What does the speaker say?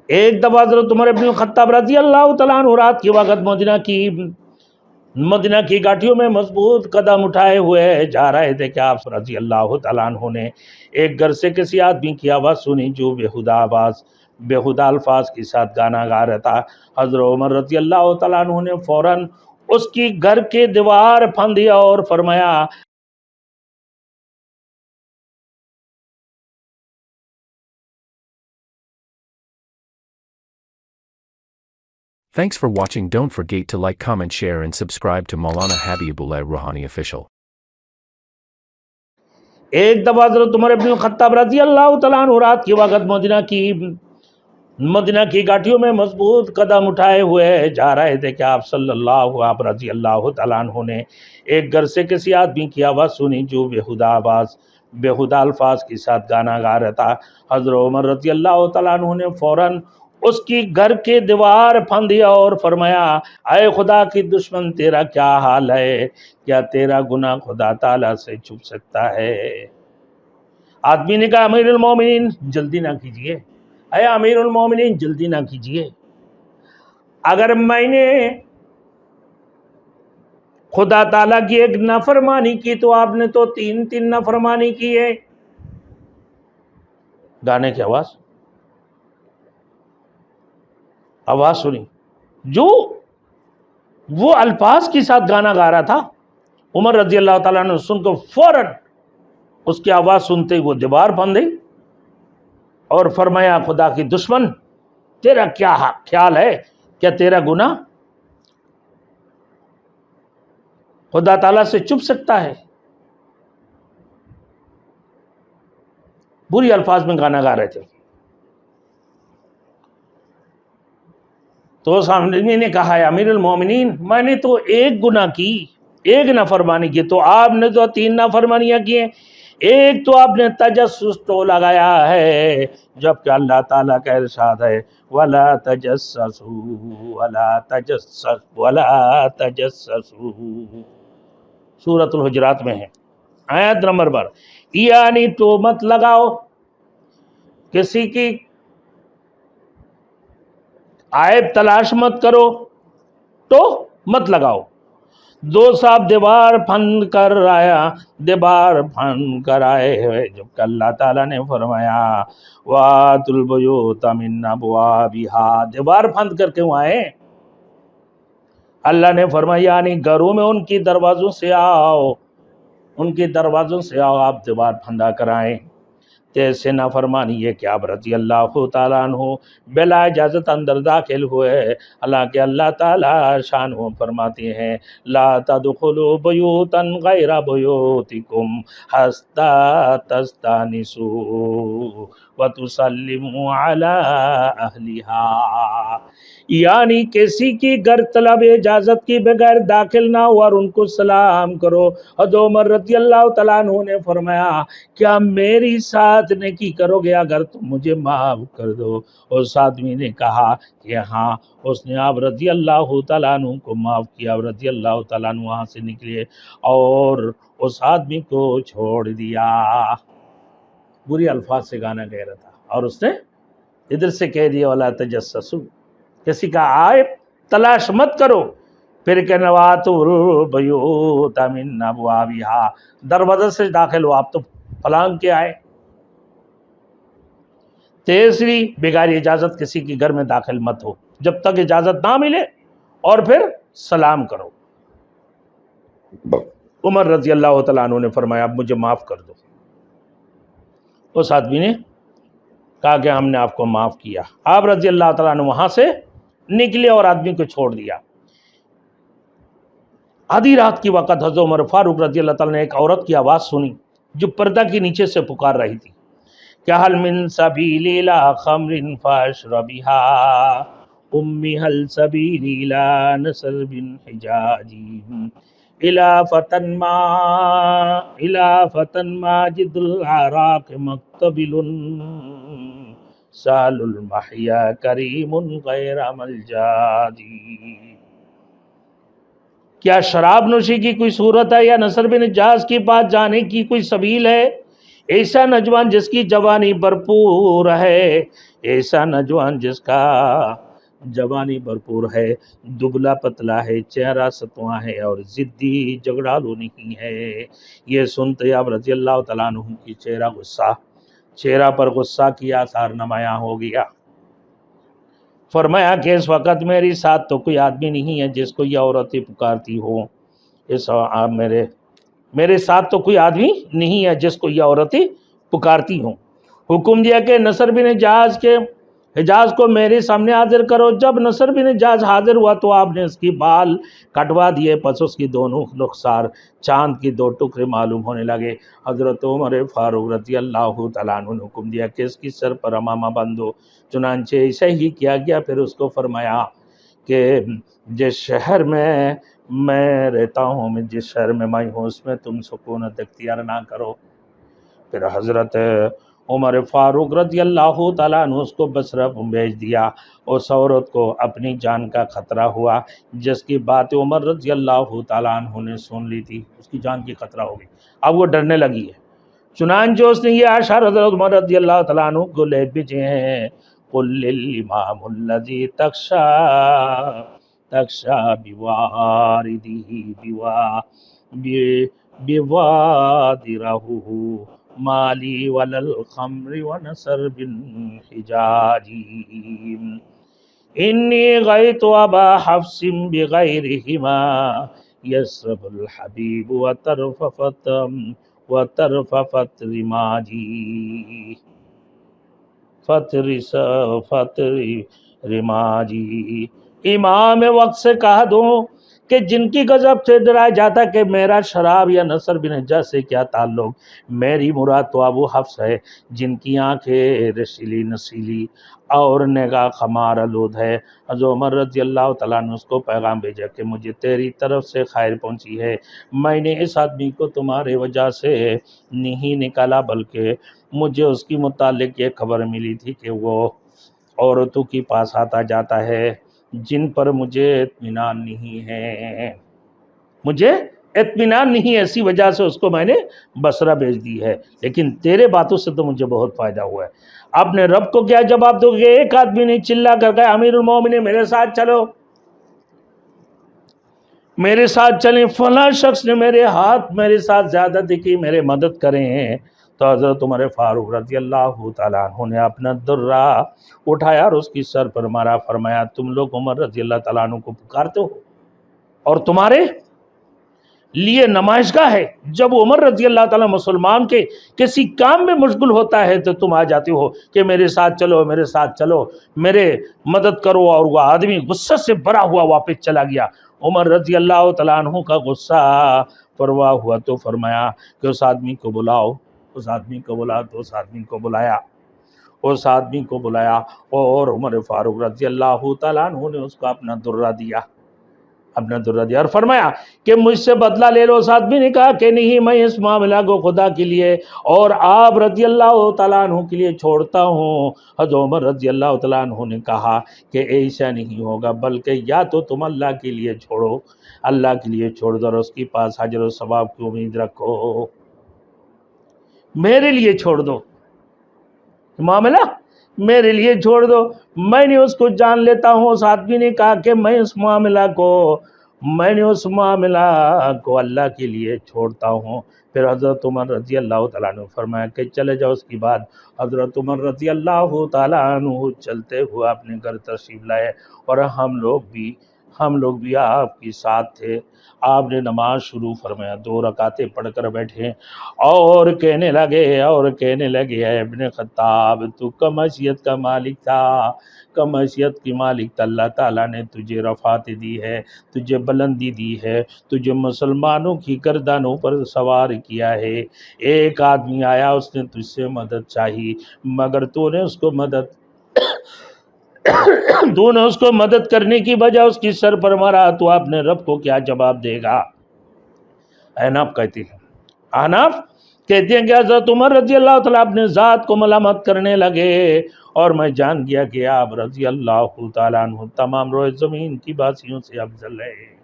ایک دفعہ حضرت عمر بن الخطاب رضی اللہ تعالیٰ عنہ رات کی وقت مدینہ کی گھاٹیوں میں مضبوط قدم اٹھائے ہوئے جا رہے تھے کہ آپ رضی اللہ تعالیٰ عنہ نے ایک گھر سے کسی آدمی کی آواز سنی جو بےہودہ الفاظ کے ساتھ گانا گا رہا تھا۔ حضرت عمر رضی اللہ تعالیٰ عنہ نے فوراً اس کی گھر کے دیوار پھاندیا اور فرمایا Thanks for watching. Don't forget to like, comment, share and subscribe to Maulana Habibullah Ruhani Official. ایک دفعہ حضرت عمر بن الخطاب رضی اللہ تعالیٰ عنہ رات کی وقت مدینہ کی گھاٹیوں میں مضبوط قدم اٹھائے ہوئے جا رہے تھے کہ آپ رضی اللہ تعالیٰ عنہ نے ایک گھر سے کسی آدمی کی آواز سنی جو بےہودہ الفاظ کے ساتھ گانا گا رہا تھا۔ حضرت عمر رضی اللہ تعالیٰ عنہ نے فوراً اس کی گھر کے دیوار پھاندیا اور فرمایا اے خدا کی دشمن تیرا کیا حال ہے؟ کیا تیرا گناہ خدا تعالیٰ سے چھپ سکتا ہے؟ آدمی نے کہا امیر المومنین جلدی نہ کیجئے، اے امیر المومنین جلدی نہ کیجئے، اگر میں نے خدا تعالیٰ کی ایک نافرمانی کی تو آپ نے تو تین نافرمانی کی ہے۔ گانے کی آواز سنی جو وہ الفاظ کے ساتھ گانا گا رہا تھا۔ عمر رضی اللہ تعالیٰ نے سن کر فوراً اس کی آواز سنتے ہی وہ دیوار پھاندی اور فرمایا خدا کی دشمن تیرا کیا خیال ہے؟ کیا تیرا گناہ خدا تعالیٰ سے چھپ سکتا ہے؟ بری الفاظ میں گانا گا رہے تھے۔ تو سامنے نے کہا ہے امیر المومنین میں نے تو ایک گناہ کی، ایک نافرمانی کی، تو آپ نے تو تین نافرمانیاں کی ہیں۔ ایک تو آپ نے تجسس تو لگایا ہے، جبکہ اللہ تعالیٰ کا ارشاد ہے وَلَا تَجَسَّسُوا وَلَا تَجَسَّسُوا، سورۃ الحجرات میں ہے، آیت نمبر پر، یعنی تو مت لگاؤ، کسی کی عیب تلاش مت کرو، تو مت لگاؤ۔ دو صاحب دیوار پھند کر آئے ہوئے، جبکہ اللہ تعالیٰ نے فرمایا وَآتُوا الْبُيُوتَ مِنْ أَبْوَابِهَا، دیوار پھند کر کیوں آئے؟ اللہ نے فرمایا یعنی گھروں میں ان کی دروازوں سے آؤ، آپ دیوار پھندا کر آئیں۔ جیسے نافرمانی ہے کہ آپ رضی اللہ تعالیٰ عنہ بلا اجازت اندر داخل ہوئے، حالانکہ اللہ تعالیٰ شان فرماتے ہیں لا تدخلوا بیوتا غیر بیوتکم حتی تستانسوا وتسلموا علی اہلہا، یعنی کسی کی گھر طلب اجازت کی بغیر داخل نہ ہو اور ان کو سلام کرو۔ حضرت عمر رضی اللہ تعالیٰ عنہ نے فرمایا کیا میری ساتھ نیکی کرو گے اگر تم مجھے معاف کر دو؟ اس آدمی نے کہا کہ ہاں۔ اس نے آپ رضی اللہ تعالیٰ عنہ کو معاف کیا، رضی اللہ تعالیٰ عنہ وہاں سے نکلے اور اس آدمی کو چھوڑ دیا۔ بری الفاظ سے گانا کہہ رہا تھا اور اس نے ادھر سے کہہ دیا وَلَا تَجَسَّسُوا، کسی کا عیب تلاش مت کرو۔ پھر کہنا وَآتُوا الْبُيُوتَ مِنْ أَبْوَابِهَا، دروازے سے داخل ہو، آپ تو پھلانگ کے آئے۔ تیسری بغیر اجازت کسی کے گھر میں داخل مت ہو جب تک اجازت نہ ملے، اور پھر سلام کرو۔ عمر رضی اللہ تعالیٰ عنہ نے فرمایا اب مجھے معاف کر دو۔ اس آدمی نے کہا کہ ہم نے آپ کو معاف کیا۔ آپ رضی اللہ تعالیٰ عنہ وہاں سے نکلے اور آدمی کو چھوڑ دیا۔ آدھی رات کی وقت حضرت عمر فاروق رضی اللہ تعالیٰ نے ایک عورت کی آواز سنی جو پردہ کے نیچے سے پکار رہی تھی کہ حل من سبیل الی خمر فاشربھا امی حل سبیل الی نصر بن حجاجی الی فتن ماجد العراق مقتبل سال المحیا کریم غیر ملجاجی، کیا شراب نوشی کی کوئی صورت ہے یا نصر بن حجاج کے پاس جانے کی کوئی سبیل ہے؟ ایسا نوجوان جس کی جوانی بھرپور ہے، ایسا نوجوان جس کا جوانی بھرپور ہے، دبلا پتلا ہے، چہرہ ستواں ہے اور ضدی جھگڑالو نہیں ہے۔ یہ سنتے اب رضی اللہ تعالیٰ عنہ کی چہرہ پر غصہ کی آثار نمایاں ہو گیا۔ فرمایا کہ اس وقت میری ساتھ تو کوئی آدمی نہیں ہے جس کو یہ عورتیں پکارتی ہو، میرے ساتھ تو کوئی آدمی نہیں ہے جس کو یہ عورتیں پکارتی ہوں۔ حکم دیا کہ نصر بن حجاز کو میرے سامنے حاضر کرو۔ جب نصر بن حجاز حاضر ہوا تو آپ نے اس کی بال کٹوا دیے، پس اس کی دونوں رخسار چاند کی دو ٹکڑے معلوم ہونے لگے۔ حضرت عمر فاروق رضی اللہ تعالیٰ عنہ نے حکم دیا کہ اس کی سر پر امامہ باندھو۔ چنانچہ ایسا ہی کیا گیا۔ پھر اس کو فرمایا کہ جس شہر میں رہتا ہوں، جس شہر میں میں ہوں، اس میں تم سکونت اختیار نہ کرو۔ پھر حضرت عمر فاروق رضی اللہ تعالیٰ عنہ اس کو بصرہ بھیج دیا۔ اس عورت کو اپنی جان کا خطرہ ہوا، جس کی بات عمر رضی اللہ تعالیٰ عنہ نے سن لی تھی، اس کی جان کی خطرہ ہو گئی، اب وہ ڈرنے لگی ہے۔ چنانچہ اس نے یہ اشعار حضرت عمر رضی اللہ تعالیٰ عنہ کو لکھ بھیجے ہیں: قل للامام الذی تخشى بوادره مالی وللخمر ونصر بن حجاجی انی غیت ابا حفص بغیرہما یسرب الحبیب وترففت رماجی۔ امام وقت سے کہہ دو کہ جن کی غضب سے ڈرایا جاتا کہ میرا شراب یا نصر بن حجاج سے کیا تعلق، میری مراد تو ابو حفص ہے، جن کی آنکھیں رسیلی نسیلی اور نگاہ خمار آلود ہے۔ حضرت عمر رضی اللہ تعالیٰ نے اس کو پیغام بھیجا کہ مجھے تیری طرف سے خیر پہنچی ہے، میں نے اس آدمی کو تمہارے وجہ سے نہیں نکالا، بلکہ مجھے اس کی متعلق یہ خبر ملی تھی کہ وہ عورتوں کے پاس آتا جاتا ہے جن پر مجھے اطمینان نہیں ہے، اسی وجہ سے اس کو میں نے بصرہ بھیج دی ہے، لیکن تیرے باتوں سے تو مجھے بہت فائدہ ہوا ہے۔ اپنے رب کو کیا جواب دو گے؟ ایک آدمی نے چلا کر کہا امیر المومنین میرے ساتھ چلو، میرے ساتھ چلیں۔ فلاں شخص نے میرے ساتھ زیادتی کی، میرے مدد کریں۔ تو حضرت عمر فاروق رضی اللہ تعالیٰ عنہ نے اپنا درہ اٹھایا اور اس کی سر پر مارا۔ فرمایا تم لوگ عمر رضی اللہ تعالیٰ عنہ کو پکارتے ہو اور تمہارے لیے نمائشگاہ ہے، جب عمر رضی اللہ تعالیٰ مسلمان کے کسی کام میں مشغول ہوتا ہے تو تم آ جاتے ہو کہ میرے ساتھ چلو، میرے ساتھ چلو، میرے مدد کرو، اور وہ آدمی غصہ سے بھرا ہوا واپس چلا گیا۔ عمر رضی اللہ تعالیٰ عنہ کا غصہ پرواہ ہوا تو فرمایا کہ اس آدمی کو بلاؤ، اس آدمی کو بلایا، اس آدمی کو بلایا اور عمر فاروق رضی اللہ تعالیٰ عنہ نے اس کو اپنا درہ دیا اور فرمایا کہ مجھ سے بدلہ لے لو۔ اس آدمی نے کہا کہ نہیں، میں اس معاملہ کو خدا کے لیے اور آپ رضی اللہ تعالیٰ عنہ کے لیے چھوڑتا ہوں۔ حضرت عمر رضی اللہ تعالیٰ عنہ نے کہا کہ ایسا نہیں ہوگا، بلکہ یا تو تم اللہ کے لیے چھوڑ دو اور اس کے پاس اجر و ثواب کی امید رکھو، میرے لیے چھوڑ دو، معاملہ میرے لیے چھوڑ دو، میں نے اس کو جان لیتا ہوں۔ اس آدمی نے کہا کہ میں اس معاملہ کو اللہ کے لیے چھوڑتا ہوں۔ پھر حضرت عمر رضی اللہ تعالیٰ عنہ فرمایا کہ چلے جاؤ۔ اس کے بعد حضرت عمر رضی اللہ تعالیٰ عنہ چلتے ہوئے اپنے گھر تشریف لائے اور ہم لوگ بھی آپ کے ساتھ تھے۔ آپ نے نماز شروع فرمایا، 2 رکعتیں پڑھ کر بیٹھے اور کہنے لگے اے ابن خطاب، تو کم حیثیت کا مالک تھا، اللہ تعالیٰ نے تجھے رفعت دی ہے، تجھے بلندی دی ہے، تجھے مسلمانوں کی گردنوں پر سوار کیا ہے۔ ایک آدمی آیا، اس نے تجھ سے مدد چاہی، مگر تو نے اس کو مدد کرنے کی بجائے اس کی سر پر مارا، تو اپنے رب کو کیا جواب دے گا؟ احناف کہتے ہیں کہ حضرت عمر رضی اللہ تعالیٰ اپنے ذات کو ملامت کرنے لگے اور میں جان گیا کہ آپ رضی اللہ تعالیٰ عنہ تمام روئے زمین کی باسیوں سے افضل ہے۔